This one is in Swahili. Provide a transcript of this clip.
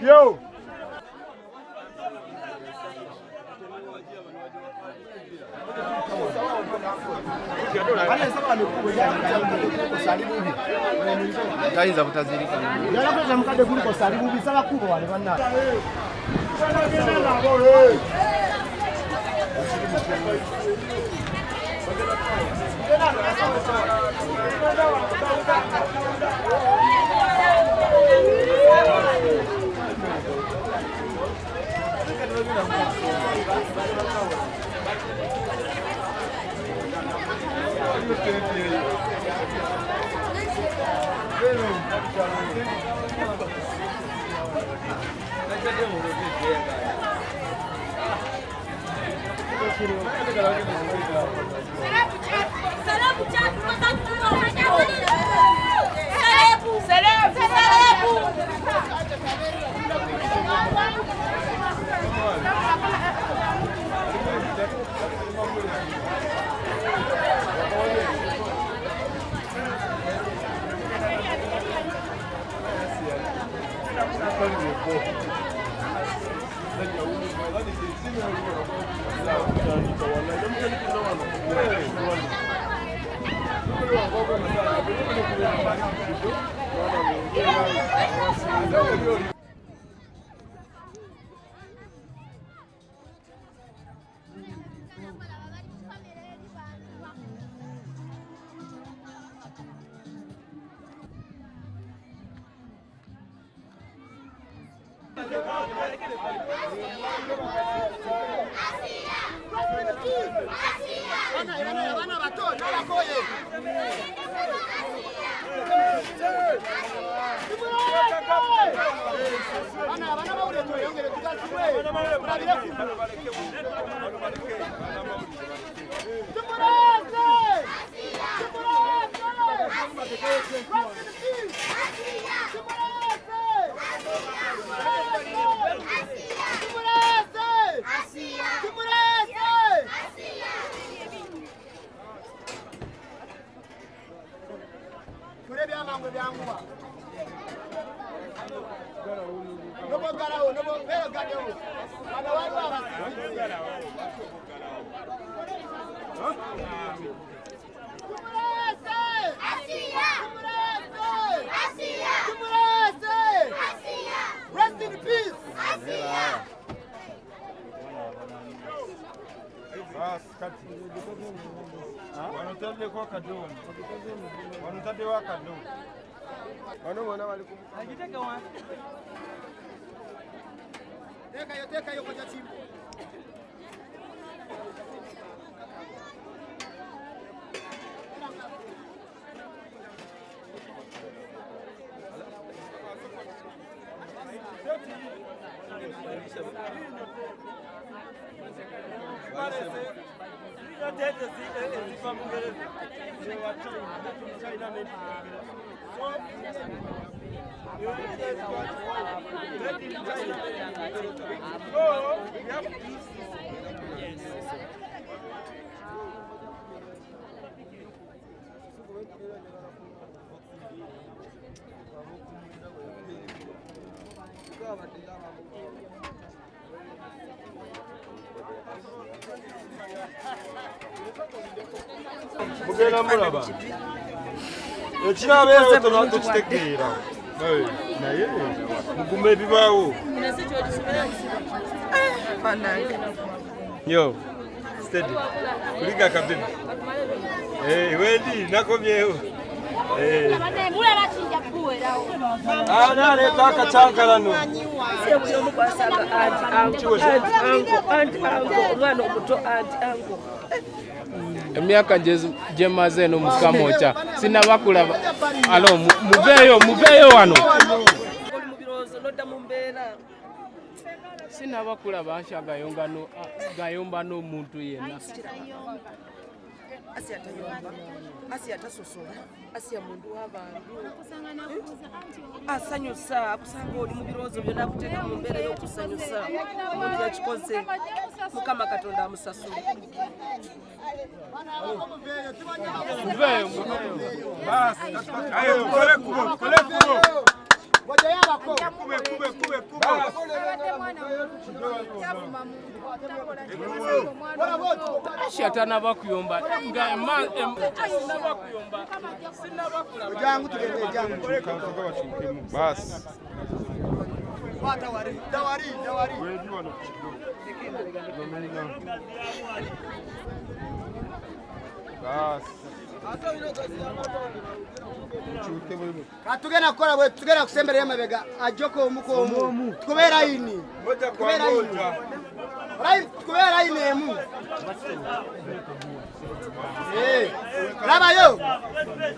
Yo! Gaiza kutazirika. Yana kwa mkade kuliko salimu bisala kubwa wale bana. Rest in peace. Basi kati. Wanotende kwa kadomo. Wanotende wa kadomo. Wanaona wali kumbuka. Ajiteka wapi? Teka hiyo kwa chimbo. Mugenda mulaba ekirabeera tonatukitegeera naye mugume ebibaawo yo steady kuliga kabibi wendi nakomyewo naleeta akacyankalano omwana omuto anti emyaka gyemaze eno mukamocha sinabakulaba alo muveeyo wano sinabakulaba asha gayomba n'omuntu yenna Asia tayomba, Asia tasosola, Asia mundu w'abantu. Asanyusa, akusanga oli mu birowoozo byonna akuteeka mu mbeera y'okusanyusa. Omuntu yakikoze, Mukama Katonda amusasule. muveeyo basi ayo kole kubo Ngoja yabako kube ashatana bakuyomba jangu tugende jangu basi dawari wewe wano katugenda kukola bwe tugenda kusembera emabega ajoko omukomu tukubera ini moja kwa moja tukubera ini emu labayo